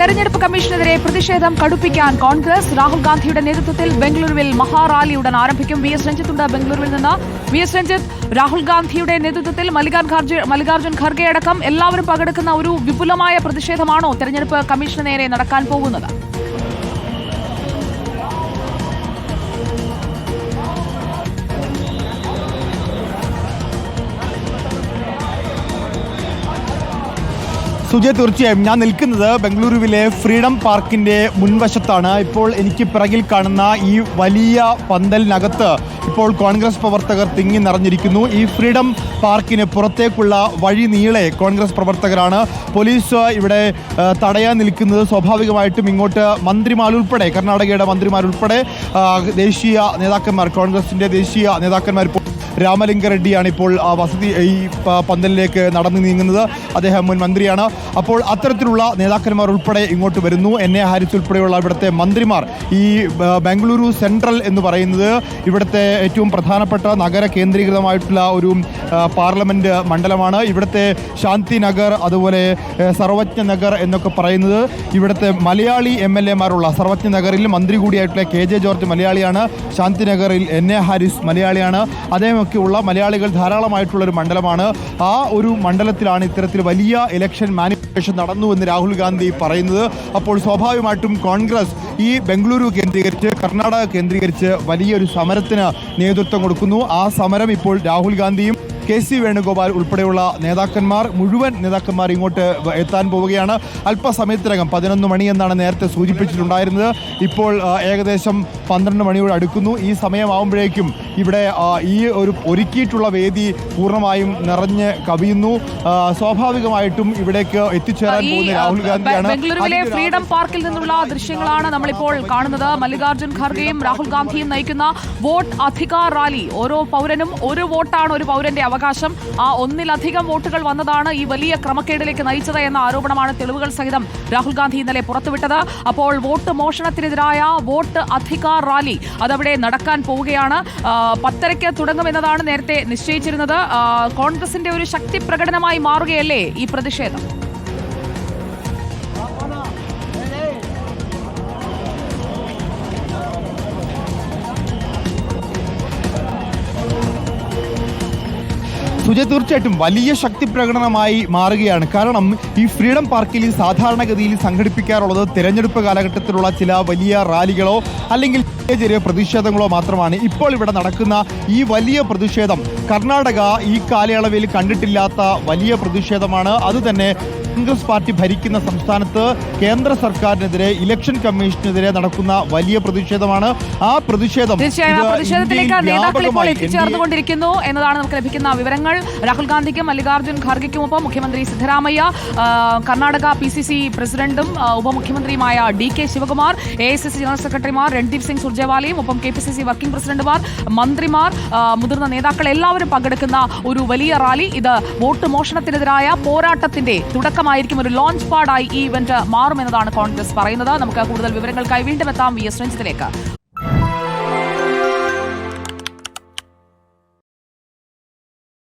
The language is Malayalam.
തെരഞ്ഞെടുപ്പ് കമ്മീഷനെതിരെ പ്രതിഷേധം കടുപ്പിക്കാൻ കോൺഗ്രസ് രാഹുൽ ഗാന്ധിയുടെ നേതൃത്വത്തിൽ ബംഗളൂരുവിൽ മഹാറാലി ഉടൻ ആരംഭിക്കും. വി എസ് രഞ്ജിത്തുണ്ട് ബംഗളൂരുവിൽ നിന്ന്. വി എസ് രഞ്ജിത്ത്, രാഹുൽ ഗാന്ധിയുടെ നേതൃത്വത്തിൽ മല്ലികാർജ്ജുൻ ഖർഗെ അടക്കം എല്ലാവരും പങ്കെടുക്കുന്ന ഒരു വിപുലമായ പ്രതിഷേധമാണോ തെരഞ്ഞെടുപ്പ് കമ്മീഷന് നേരെ നടക്കാൻ പോകുന്നത്? സുജയ്, തീർച്ചയായും ഞാൻ നിൽക്കുന്നത് ബംഗളൂരുവിലെ ഫ്രീഡം പാർക്കിന്റെ മുൻവശത്താണ്. ഇപ്പോൾ എനിക്ക് പിറകിൽ കാണുന്ന ഈ വലിയ പന്തലിനകത്ത് ഇപ്പോൾ കോൺഗ്രസ് പ്രവർത്തകർ തിങ്ങി നിറഞ്ഞിരിക്കുന്നു. ഈ ഫ്രീഡം പാർക്കിന് പുറത്തേക്കുള്ള വഴി നീളെ കോൺഗ്രസ് പ്രവർത്തകരാണ്. പോലീസ് ഇവിടെ തടയാൻ നിൽക്കുന്നത് സ്വാഭാവികമായിട്ടും ഇങ്ങോട്ട് മന്ത്രിമാരുൾപ്പെടെ, കർണാടകയുടെ മന്ത്രിമാരുൾപ്പെടെ ദേശീയ നേതാക്കന്മാർ, കോൺഗ്രസിന്റെ ദേശീയ നേതാക്കന്മാർ, രാമലിംഗ റെഡ്ഡിയാണ് ഇപ്പോൾ ഈ പന്തലിലേക്ക് നടന്നു നീങ്ങുന്നത്. അദ്ദേഹം മുൻ മന്ത്രിയാണ്. അപ്പോൾ അത്തരത്തിലുള്ള നേതാക്കന്മാർ ഉൾപ്പെടെ ഇങ്ങോട്ട് വരുന്നു. എൻ.എ. ഹാരിസ് ഉൾപ്പെടെയുള്ള ഇവിടുത്തെ മന്ത്രിമാർ. ഈ ബംഗളൂരു സെൻട്രൽ എന്ന് പറയുന്നത് ഇവിടുത്തെ ഏറ്റവും പ്രധാനപ്പെട്ട നഗര കേന്ദ്രീകൃതമായിട്ടുള്ള ഒരു പാർലമെൻറ്റ് മണ്ഡലമാണ്. ഇവിടുത്തെ ശാന്തി നഗർ, അതുപോലെ സർവജ്ഞ നഗർ എന്നൊക്കെ പറയുന്നത് ഇവിടുത്തെ മലയാളി MLA മാരുള്ള, സർവജ്ഞ നഗറിൽ മന്ത്രി കൂടിയായിട്ടുള്ള KJ ജോർജ് മലയാളിയാണ്. ശാന്തി നഗറിൽ N.A. ഹാരിസ് മലയാളിയാണ്. അദ്ദേഹമൊക്കെയുള്ള മലയാളികൾ ധാരാളമായിട്ടുള്ളൊരു മണ്ഡലമാണ്. ആ ഒരു മണ്ഡലത്തിലാണ് ഇത്തരത്തിൽ വലിയ ഇലക്ഷൻ മാനിഫെസ്റ്റേഷൻ നടന്നു എന്ന് രാഹുൽ ഗാന്ധി പറയുന്നത്. അപ്പോൾ സ്വാഭാവികമായിട്ടും കോൺഗ്രസ് ഈ ബംഗളൂരു കേന്ദ്രീകരിച്ച്, കർണാടക കേന്ദ്രീകരിച്ച് വലിയൊരു സമരത്തിന് നേതൃത്വം കൊടുക്കുന്നു. ആ സമരം ഇപ്പോൾ രാഹുൽ ഗാന്ധിയും KC വേണുഗോപാൽ ഉൾപ്പെടെയുള്ള മുഴുവൻ നേതാക്കന്മാർ ഇങ്ങോട്ട് എത്താൻ പോവുകയാണ്. അല്പസമയത്തിനകം 11 മണി എന്നാണ് നേരത്തെ സൂചിപ്പിച്ചിട്ടുണ്ടായിരുന്നത്. ഇപ്പോൾ ഏകദേശം 12 മണിയോട് അടുക്കുന്നു. ഈ സമയമാകുമ്പോഴേക്കും ഇവിടെ ഈ ഒരു ഒരുക്കിയിട്ടുള്ള വേദി പൂർണ്ണമായും നിറഞ്ഞ് കവിയുന്നു. സ്വാഭാവികമായിട്ടും ഇവിടേക്ക് എത്തിച്ചേരാൻ പോകുന്ന രാഹുൽ ഗാന്ധിയാണ്. ബംഗളൂരുവിലെ ഫ്രീഡം പാർക്കിൽ നിന്നുള്ള ദൃശ്യങ്ങളാണ് നമ്മളിപ്പോൾ കാണുന്നത്. മല്ലികാർജ്ജുൻ ഖർഗെയും രാഹുൽ ഗാന്ധിയും നയിക്കുന്ന വോട്ട് അധികാർ റാലി. ഓരോ പൗരനും ഒരു വോട്ടാണ് ഒരു പൗരന്റെ അവകാശം. ആ ഒന്നിലധികം വോട്ടുകൾ വന്നതാണ് ഈ വലിയ ക്രമക്കേടിലേക്ക് നയിച്ചത് എന്ന ആരോപണമാണ് തെളിവുകൾ സഹിതം രാഹുൽ ഗാന്ധി ഇന്നലെ പുറത്തുവിട്ടത്. അപ്പോൾ വോട്ട് മോഷണത്തിനെതിരായ വോട്ട് അധികാർ റാലി അതവിടെ നടക്കാൻ പോവുകയാണ്. 10:30 തുടങ്ങുമെന്നതാണ് നേരത്തെ നിശ്ചയിച്ചിരുന്നത്. കോൺഗ്രസിന്റെ ഒരു ശക്തി പ്രകടനമായി മാറുകയല്ലേ ഈ പ്രതിഷേധം? സുജയ്, തീർച്ചയായിട്ടും വലിയ ശക്തി പ്രകടനമായി മാറുകയാണ്. കാരണം ഈ ഫ്രീഡം പാർക്കിൽ സാധാരണഗതിയിൽ സംഘടിപ്പിക്കാറുള്ളത് തിരഞ്ഞെടുപ്പ് കാലഘട്ടത്തിലുള്ള ചില വലിയ റാലികളോ അല്ലെങ്കിൽ ചെറിയ പ്രതിഷേധങ്ങളോ മാത്രമാണ്. ഇപ്പോൾ ഇവിടെ നടക്കുന്ന ഈ വലിയ പ്രതിഷേധം കർണാടക ഈ കാലയളവിൽ കണ്ടിട്ടില്ലാത്ത വലിയ പ്രതിഷേധമാണ്. അതുതന്നെ കോൺഗ്രസ് പാർട്ടി ഭരിക്കുന്ന സംസ്ഥാനത്ത് കേന്ദ്ര സർക്കാരിനെതിരെ, ഇലക്ഷൻ കമ്മീഷനെതിരെ നടക്കുന്ന വലിയ പ്രതിഷേധമാണ്. ആ പ്രതിഷേധത്തിലേക്ക് നേതാക്കൾ ഇപ്പോൾ എത്തിച്ചേർന്നുകൊണ്ടിരിക്കുന്നു എന്നതാണ് നമുക്ക് ലഭിക്കുന്ന വിവരങ്ങൾ. രാഹുൽ ഗാന്ധിക്കും മല്ലികാർജ്ജുൻ ഖർഗെക്കുമൊപ്പം മുഖ്യമന്ത്രി സിദ്ധരാമയ്യ, കർണാടക PCC പ്രസിഡന്റും ഉപമുഖ്യമന്ത്രിയുമായ DK ശിവകുമാർ, AICC ജനറൽ സെക്രട്ടറിമാർ രൺദീപ് സിംഗ് സുർജേവാലയും ഒപ്പം KPCC വർക്കിംഗ് പ്രസിഡന്റുമാർ, മന്ത്രിമാർ, മുതിർന്ന നേതാക്കൾ എല്ലാവരും പങ്കെടുക്കുന്ന ഒരു വലിയ റാലി. ഇത് വോട്ട് മോഷണത്തിനെതിരായ പോരാട്ടത്തിന്റെ തുടക്കമായിരിക്കും. ഒരു ലോഞ്ച് പാഡായി ഈ ഇവന്റ് മാറുമെന്നതാണ് കോൺഗ്രസ് പറയുന്നത്. നമുക്ക് കൂടുതൽ വിവരങ്ങൾക്കായി വീണ്ടും എത്താം VS രഞ്ജിത്തിലേക്ക്.